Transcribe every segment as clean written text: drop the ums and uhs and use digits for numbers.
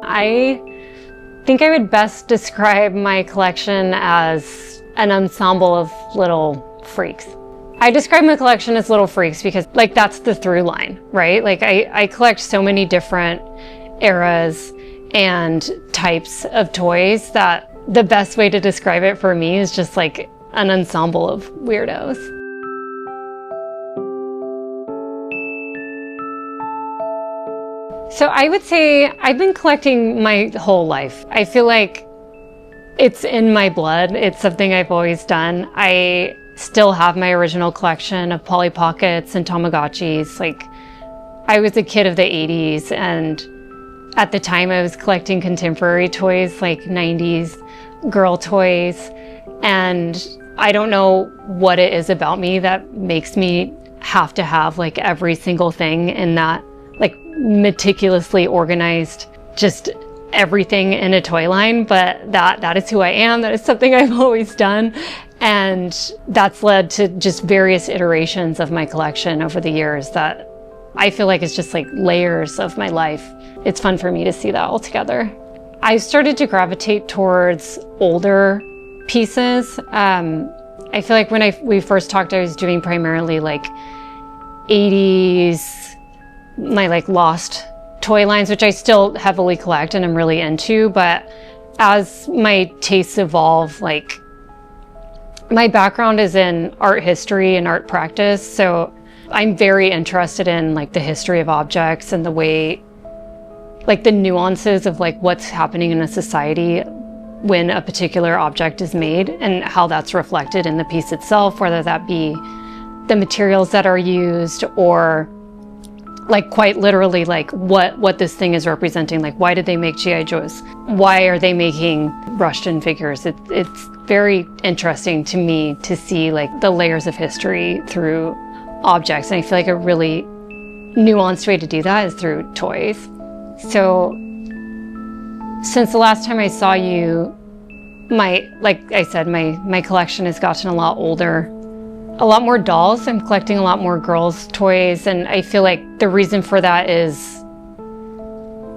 I think I would best describe my collection as an ensemble of little freaks. I describe my collection as little freaks because that's the through line, right? I collect so many different eras and types of toys that the best way to describe it for me is just like an ensemble of weirdos. So I would say I've been collecting my whole life. I feel like it's in my blood. It's something I've always done. I still have my original collection of Polly Pockets and Tamagotchis. I was a kid of the 80s, and at the time I was collecting contemporary toys, like 90s girl toys. And I don't know what it is about me that makes me have to have every single thing in that meticulously organized, just everything in a toy line, but that is who I am. That is something I've always done. And that's led to just various iterations of my collection over the years that I feel like it's just layers of my life. It's fun for me to see that all together. I started to gravitate towards older pieces. I feel like when we first talked, I was doing primarily 80s, my lost toy lines, which I still heavily collect and I'm really into. But as my tastes evolve, my background is in art history and art practice, so I'm very interested in the history of objects and the way, the nuances of what's happening in a society when a particular object is made and how that's reflected in the piece itself, whether that be the materials that are used or quite literally what this thing is representing. Why did they make G.I. Joes? Why are they making Russian figures? It's very interesting to me to see the layers of history through objects. And I feel a really nuanced way to do that is through toys. So since the last time I saw you, like I said, my collection has gotten a lot older. A lot more dolls. I'm collecting a lot more girls' toys, and I feel the reason for that is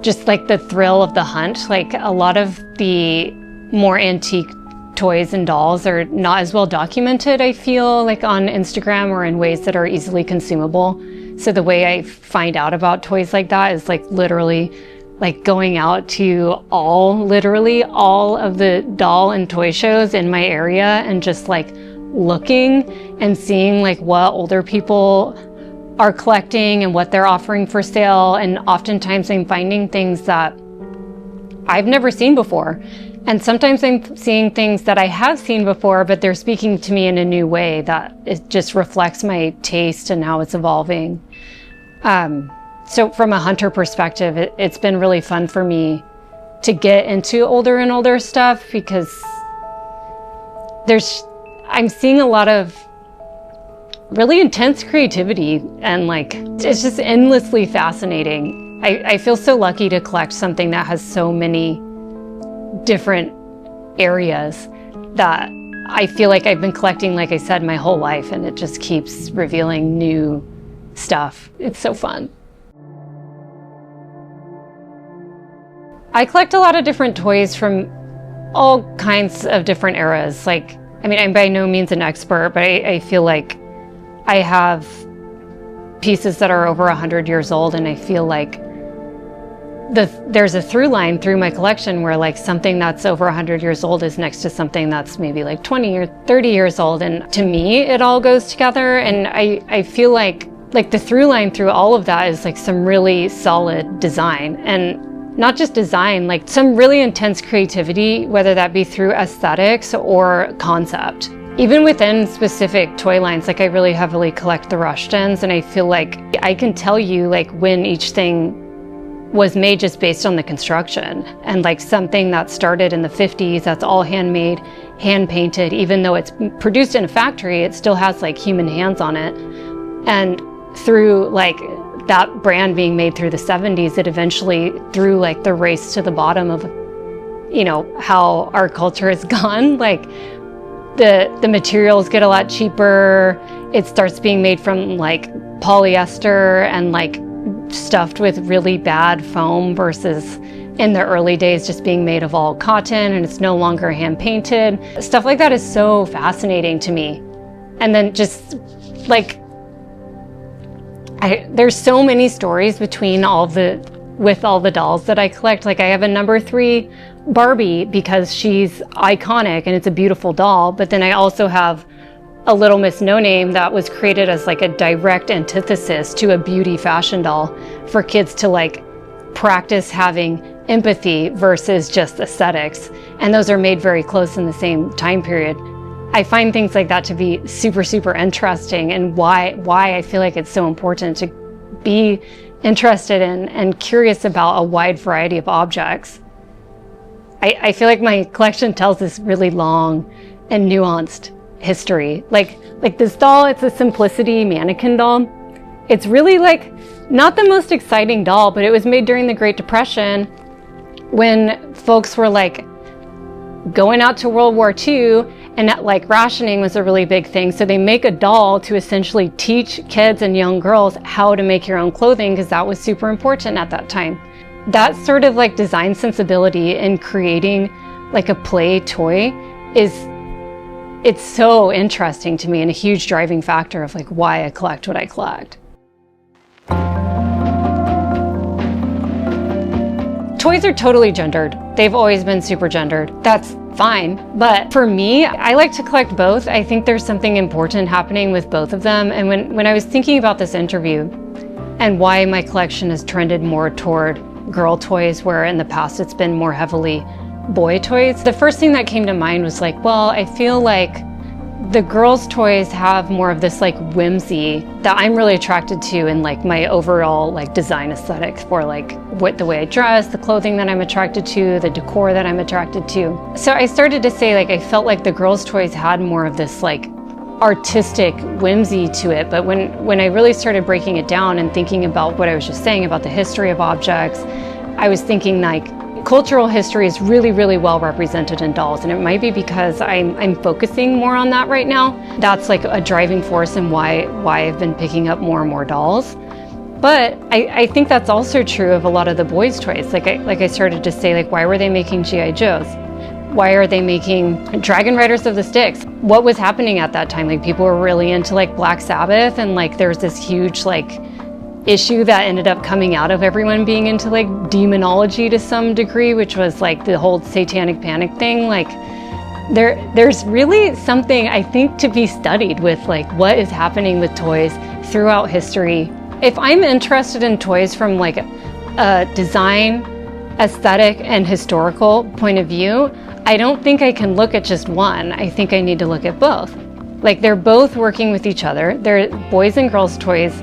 just the thrill of the hunt. A lot of the more antique toys and dolls are not as well documented, I feel, on Instagram or in ways that are easily consumable. So the way I find out about toys like that is literally going out to literally all of the doll and toy shows in my area and just looking and seeing what older people are collecting and what they're offering for sale. And oftentimes I'm finding things that I've never seen before. And sometimes I'm seeing things that I have seen before, but they're speaking to me in a new way that it just reflects my taste and how it's evolving. So from a hunter perspective, it's been really fun for me to get into older and older stuff because I'm seeing a lot of really intense creativity and it's just endlessly fascinating. I feel so lucky to collect something that has so many different areas that I feel I've been collecting, like I said, my whole life, and it just keeps revealing new stuff. It's so fun. I collect a lot of different toys from all kinds of different eras. I'm by no means an expert, but I feel I have pieces that are over 100 years old, and I feel there's a through line through my collection where something that's over 100 years old is next to something that's maybe 20 or 30 years old. And to me, it all goes together. And I feel the through line through all of that is some really solid design. And not just design, some really intense creativity, whether that be through aesthetics or concept. Even within specific toy lines, I really heavily collect the Rushtons, and I feel I can tell you when each thing was made just based on the construction. And something that started in the 50s, that's all handmade, hand painted, even though it's produced in a factory, it still has human hands on it. And through that brand being made through the 70s, it eventually, through the race to the bottom of, how our culture has gone, the materials get a lot cheaper. It starts being made from polyester and stuffed with really bad foam versus in the early days just being made of all cotton and it's no longer hand painted. Stuff like that is so fascinating to me. And then just like, there's so many stories with all the dolls that I collect. Like I have a number 3 Barbie because she's iconic and it's a beautiful doll. But then I also have a Little Miss No Name that was created as like a direct antithesis to a beauty fashion doll for kids to like practice having empathy versus just aesthetics. And those are made very close in the same time period. I find things like that to be super, super interesting, and why I feel like it's so important to be interested in and curious about a wide variety of objects. I feel like my collection tells this really long and nuanced history. Like this doll, it's a Simplicity mannequin doll. It's really like not the most exciting doll, but it was made during the Great Depression when folks were like going out to World War II, and that, like, rationing was a really big thing. So they make a doll to essentially teach kids and young girls how to make your own clothing, because that was super important at that time. That sort of like design sensibility in creating like a play toy it's so interesting to me and a huge driving factor of like why I collect what I collect. Toys are totally gendered. They've always been super gendered. That's fine. But for me, I like to collect both. I think there's something important happening with both of them. And when I was thinking about this interview and why my collection has trended more toward girl toys, where in the past it's been more heavily boy toys, the first thing that came to mind was like, well, I feel like the girls' toys have more of this like whimsy that I'm really attracted to in like my overall like design aesthetic for like the way I dress, the clothing that I'm attracted to, the decor that I'm attracted to. So I started to say like I felt like the girls' toys had more of this like artistic whimsy to it. But when I really started breaking it down and thinking about what I was just saying about the history of objects, I was thinking like cultural history is really, really well represented in dolls, and it might be because I'm focusing more on that right now. That's like a driving force in why I've been picking up more and more dolls. But I think that's also true of a lot of the boys' toys. Like I started to say, like, why were they making G.I. Joes? Why are they making Dragon Riders of the Styx? What was happening at that time? Like people were really into like Black Sabbath, and like there's this huge like issue that ended up coming out of everyone being into like demonology to some degree, which was like the whole satanic panic thing. Like there's really something I think to be studied with like what is happening with toys throughout history. If I'm interested in toys from like a design, aesthetic, and historical point of view, I don't think I can look at just one. I think I need to look at both. Like they're both working with each other. They're boys and girls toys.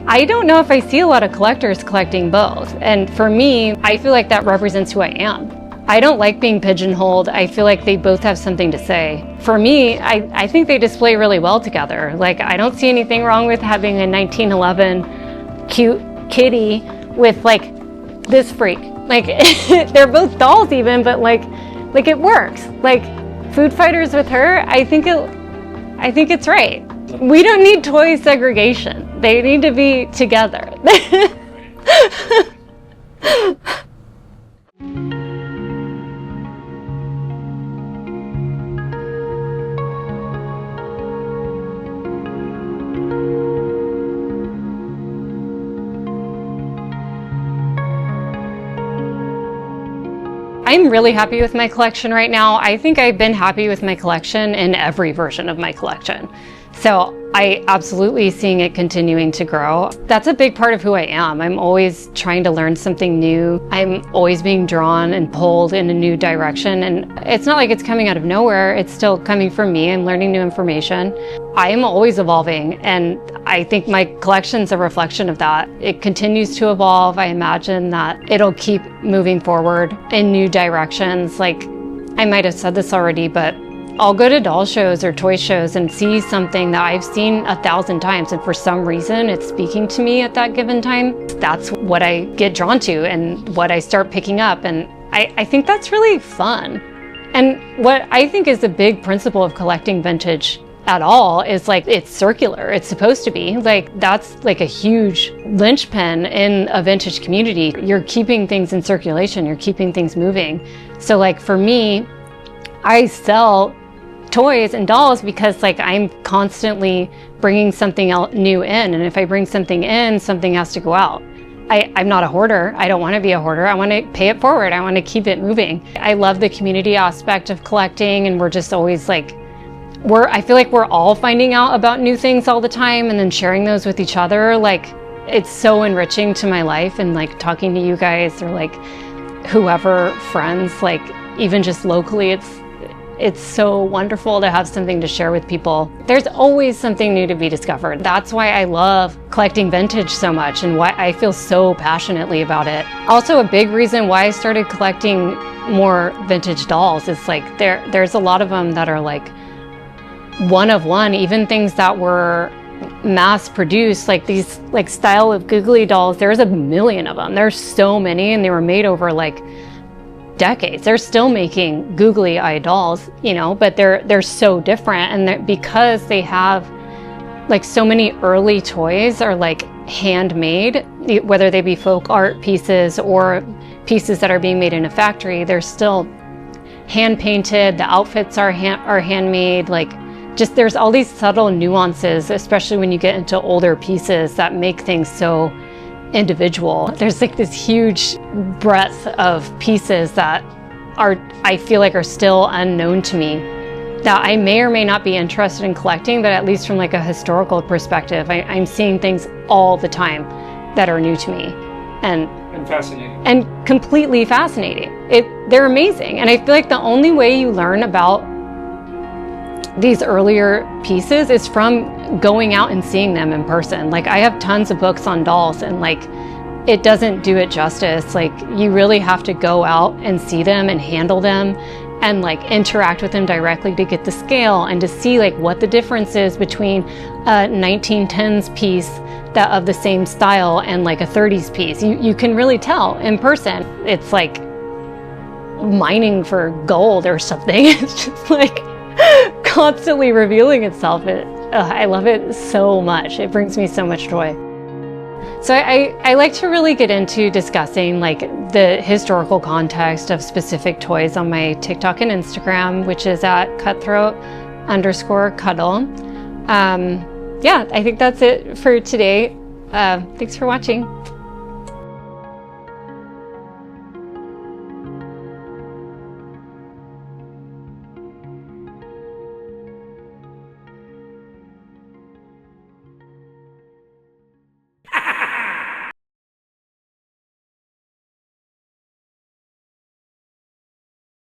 I don't know if I see a lot of collectors collecting both. And for me, I feel like that represents who I am. I don't like being pigeonholed. I feel like they both have something to say. For me, I think they display really well together. Like I don't see anything wrong with having a 1911 cute kitty with like this freak. Like they're both dolls even, but like it works. Like Food Fighters with her, I think it's right. We don't need toy segregation. They need to be together. I'm really happy with my collection right now. I think I've been happy with my collection in every version of my collection. So I absolutely seeing it continuing to grow. That's a big part of who I am. I'm always trying to learn something new. I'm always being drawn and pulled in a new direction. And it's not like it's coming out of nowhere. It's still coming from me. I'm learning new information. I am always evolving. And I think my collection's a reflection of that. It continues to evolve. I imagine that it'll keep moving forward in new directions. Like I might have said this already, but I'll go to doll shows or toy shows and see something that I've seen 1,000 times, and for some reason it's speaking to me at that given time. That's what I get drawn to and what I start picking up, and I think that's really fun. And what I think is the big principle of collecting vintage at all is like, it's circular. It's supposed to be like, that's like a huge linchpin in a vintage community. You're keeping things in circulation, you're keeping things moving. So like for me, I sell toys and dolls because like I'm constantly bringing something new in, and if I bring something in, something has to go out. I'm not a hoarder. I don't want to be a hoarder. I want to pay it forward. I want to keep it moving. I love the community aspect of collecting, and we're just always like, I feel like we're all finding out about new things all the time and then sharing those with each other. Like, it's so enriching to my life, and like talking to you guys or like whoever, friends, like even just locally, it's so wonderful to have something to share with people. There's always something new to be discovered. That's why I love collecting vintage so much and why I feel so passionately about it. Also, a big reason why I started collecting more vintage dolls is like there's a lot of them that are like one of one, even things that were mass produced, like these like style of googly dolls. There's a million of them. There's so many, and they were made over like decades. They're still making googly eye dolls, you know, but they're so different, and because they have like so many early toys are like handmade, whether they be folk art pieces or pieces that are being made in a factory. They're still hand painted. The outfits are handmade. Like, just there's all these subtle nuances, especially when you get into older pieces, that make things so individual. There's like this huge breadth of pieces that I feel like are still unknown to me, that I may or may not be interested in collecting, but at least from like a historical perspective, I'm seeing things all the time that are new to me and fascinating and completely fascinating. They're amazing, and I feel like the only way you learn about these earlier pieces is from going out and seeing them in person. Like, I have tons of books on dolls, and like it doesn't do it justice. Like, you really have to go out and see them and handle them and like interact with them directly to get the scale and to see like what the difference is between a 1910s piece that of the same style and like a 30s piece. You can really tell in person. It's like mining for gold or something. It's just like constantly revealing itself. I love it so much. It brings me so much joy. So I like to really get into discussing like the historical context of specific toys on my TikTok and Instagram, which is at Cutthroat_Cuddle. Yeah, I think that's it for today. Thanks for watching.